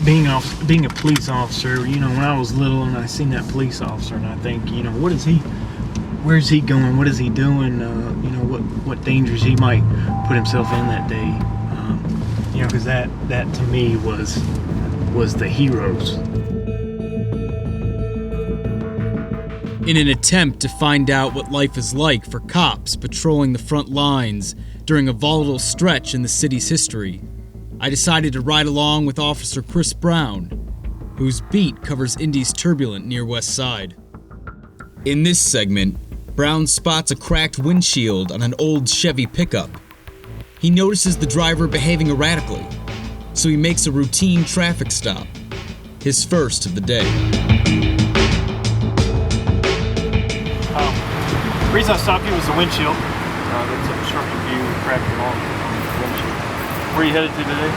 being a police officer, when I was little and I seen that police officer, and I think, where's he going? What is he doing? What dangers he might put himself in that day? Because that to me was the heroes. In an attempt to find out what life is like for cops patrolling the front lines during a volatile stretch in the city's history, I decided to ride along with Officer Chris Brown, whose beat covers Indy's turbulent near West Side. In this segment, Brown spots a cracked windshield on an old Chevy pickup. He notices the driver behaving erratically, so he makes a routine traffic stop, his first of the day. The reason I stopped you was the windshield. That's obstructed view, cracked along the windshield. Where are you headed to today?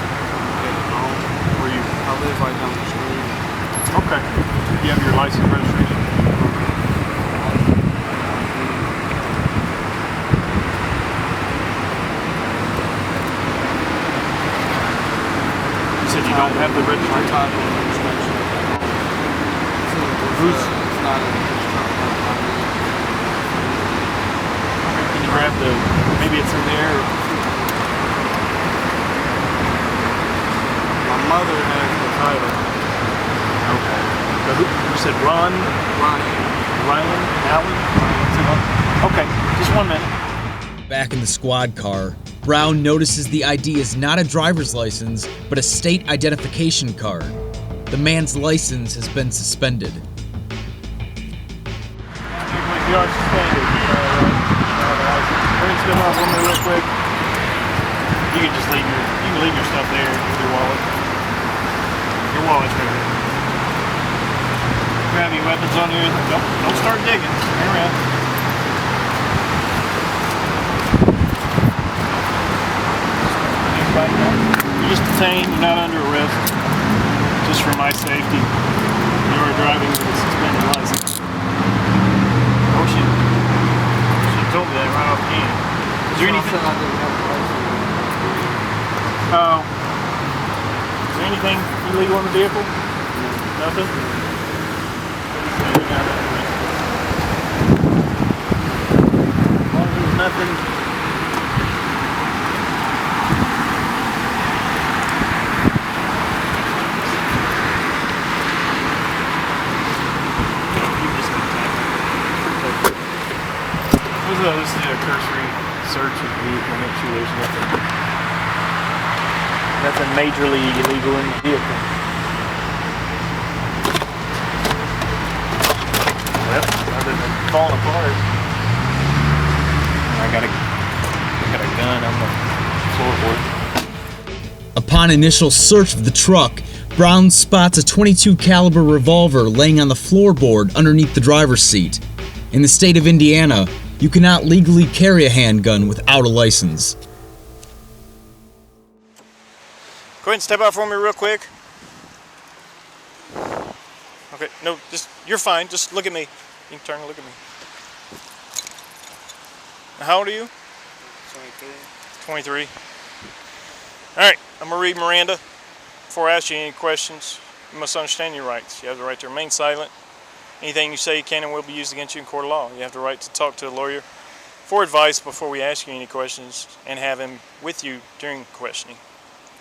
Where you? I live right down the street. Okay. You have your license registration? You said you don't have the registration? Who's? It's not a Can you grab maybe it's in there? My mother has the title. Okay. You said Ryan? Allen? Okay, just 1 minute. Back in the squad car, Brown notices the ID is not a driver's license, but a state identification card. The man's license has been suspended. You are suspended. Bring stuff off on me real quick. You can just leave your stuff there with your wallet. Your wallet's right here. Grab your weapons on you. Don't start digging. Hang around. You're just detained. You're not under arrest. Just for my safety. You are driving with a suspended license. Oh shit. She told me that right off the hand. Is there anything? Is there anything illegal in the vehicle? Nothing? As long as there's nothing. This is a cursory search of the vehicle, make sure there's nothing majorly illegal in the vehicle. Well, other than falling apart, I got a gun on the floorboard. Upon initial search of the truck, Brown spots a .22 caliber revolver laying on the floorboard underneath the driver's seat. In the state of Indiana, you cannot legally carry a handgun without a license. Go ahead and step out for me real quick. Okay, no, you're fine. Just look at me. You can turn and look at me. Now, how old are you? 23. All right, I'm going to read Miranda. Before I ask you any questions, you must understand your rights. You have the right to remain silent. Anything you say can and will be used against you in court of law. You have the right to talk to a lawyer for advice before we ask you any questions and have him with you during questioning.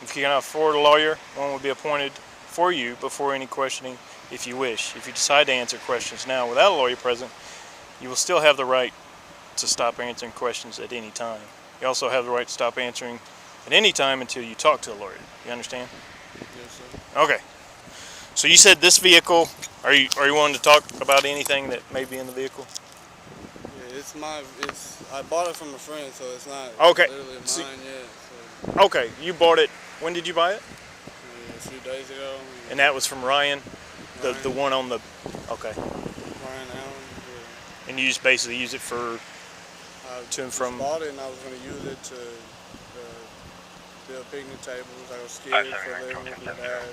If you cannot afford a lawyer, one will be appointed for you before any questioning if you wish. If you decide to answer questions now without a lawyer present, you will still have the right to stop answering questions at any time. You also have the right to stop answering at any time until you talk to a lawyer. You understand? Yes, sir. Okay. So you said this vehicle, are you wanting to talk about anything that may be in the vehicle? Yeah, I bought it from a friend, so it's not okay. literally mine yet. So. Okay, you bought it, when did you buy it? Yeah, a few days ago. And that was from Ryan? The one on the, okay. Ryan Allen, yeah. And you just basically use it for to and from? I bought it and I was going to use it to build picnic tables, like a skid for living with my dad.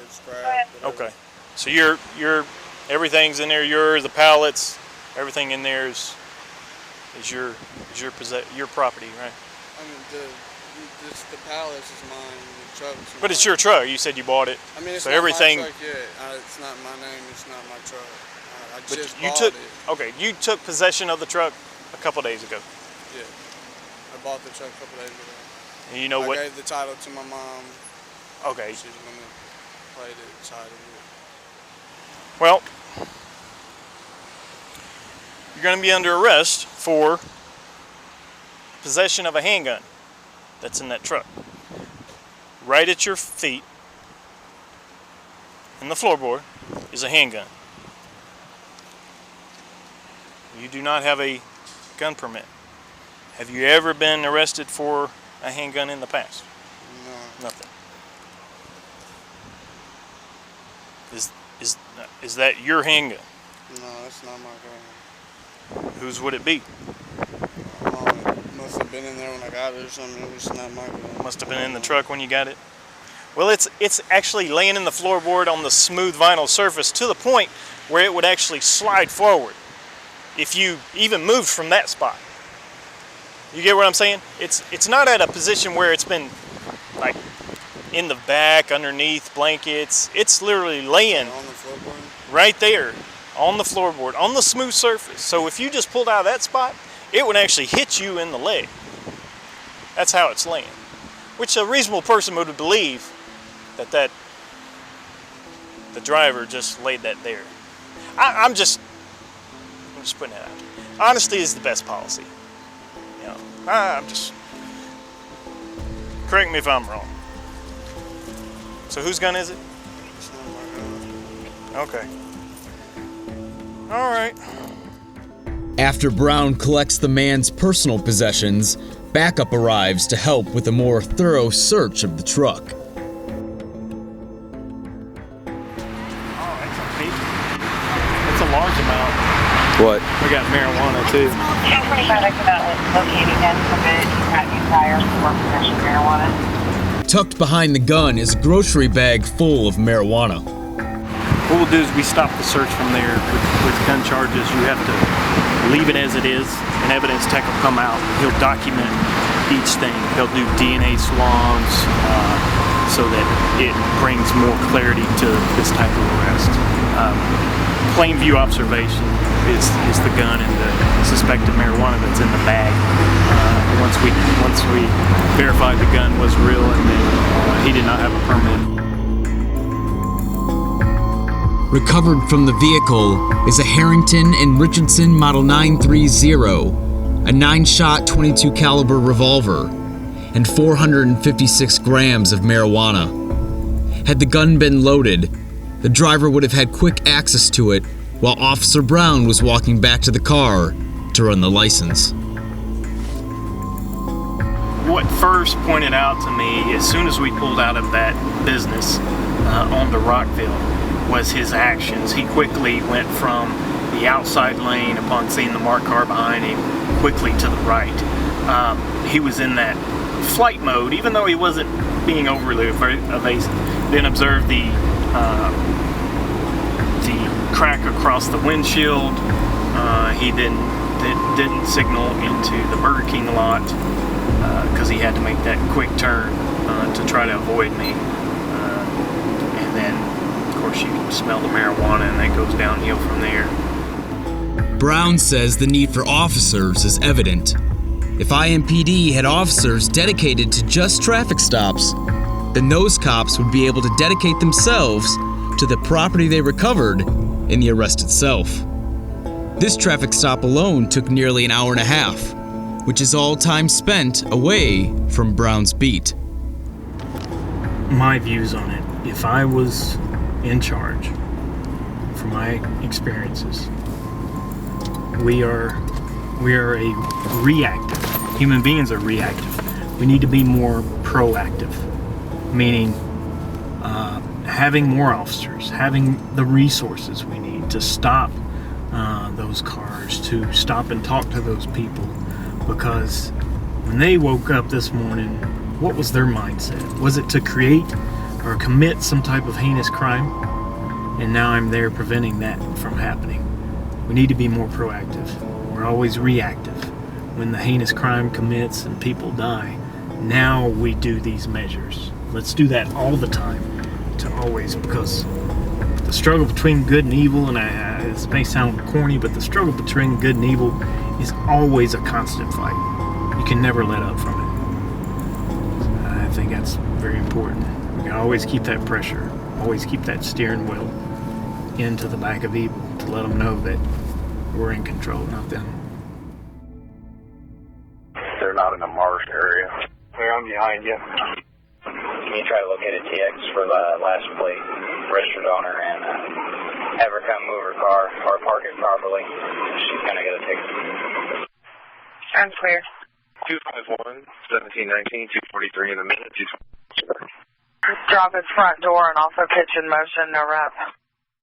Scrap, okay, so you're everything's in there. The pallets, everything in there is your property, right? I mean, the palace is mine. The truck's mine. But it's your truck. You said you bought it. I mean, it's so not everything. my truck yet. It's not my name. It's not my truck. I But just you bought took. it. Okay, you took possession of the truck a couple days ago. Yeah. I bought the truck a couple days ago. And you know I what? gave the title to my mom. Okay. She's gonna play the title. Well, you're going to be under arrest for possession of a handgun that's in that truck. Right at your feet, in the floorboard, is a handgun. You do not have a gun permit. Have you ever been arrested for a handgun in the past? No. Nothing. Is that your handgun? No, it's not my gun. Whose would it be? Must have been in there when I got it or something. It's not my gun. Must have been in the truck when you got it. Well, it's actually laying in the floorboard on the smooth vinyl surface to the point where it would actually slide forward if you even moved from that spot. You get what I'm saying? It's not at a position where it's been like in the back, underneath blankets. It's literally laying On the floorboard? right there on the floorboard, on the smooth surface. So if you just pulled out of that spot, it would actually hit you in the leg. That's how it's laying. Which a reasonable person would believe that the driver just laid that there. I'm just putting that out. Honesty is the best policy. You know, I'm just, correct me if I'm wrong. So whose gun is it? It's not my gun. Okay. All right. After Brown collects the man's personal possessions, backup arrives to help with a more thorough search of the truck. Oh, that's a big. That's a large amount. What? We got marijuana too. Company product about locating and permitted to not be prior for possession of marijuana. Tucked behind the gun is a grocery bag full of marijuana. What we'll do is we stop the search from there with gun charges. You have to leave it as it is. An evidence tech will come out. He'll document each thing. He'll do DNA swabs so that it brings more clarity to this type of arrest. Plain view observation is the gun and the suspected marijuana that's in the bag. Once we verified the gun was real and that he did not have a permit. Recovered from the vehicle is a Harrington and Richardson Model 930, a 9-shot 22 caliber revolver, and 456 grams of marijuana. Had the gun been loaded, the driver would have had quick access to it while Officer Brown was walking back to the car to run the license. What first pointed out to me as soon as we pulled out of that business on the Rockville was his actions. He quickly went from the outside lane upon seeing the marked car behind him quickly to the right. He was in that flight mode, even though he wasn't being overly evasive. Then observed the crack across the windshield. He didn't signal into the Burger King lot because he had to make that quick turn to try to avoid me. And then, of course, you can smell the marijuana, and that goes downhill from there. Brown says the need for officers is evident. If IMPD had officers dedicated to just traffic stops, then those cops would be able to dedicate themselves to the property they recovered in the arrest itself. This traffic stop alone took nearly an hour and a half, which is all time spent away from Brown's beat. My views on it, if I was in charge, from my experiences, we are a reactive. Human beings are reactive. We need to be more proactive, meaning having more officers, having the resources we need to stop those cars, to stop and talk to those people. Because when they woke up this morning, what was their mindset? Was it to create or commit some type of heinous crime? And now I'm there preventing that from happening. We need to be more proactive. We're always reactive. When the heinous crime commits and people die, Now we do these measures. Let's do that all the time, to always, because the struggle between good and evil, and this may sound corny, but the struggle between good and evil is always a constant fight. You can never let up from it. I think that's very important. We can always keep that pressure, always keep that steering wheel into the back of evil to let them know that we're in control, not them. They're not in a marsh area. Here, I'm behind you. Can you try to locate a TX for the last plate registered on her and have her come move her car or park it properly? She's going to get a ticket. I'm clear. 251, 1719, 243 in the minute. Drop his front door and also pitch in motion, no rep.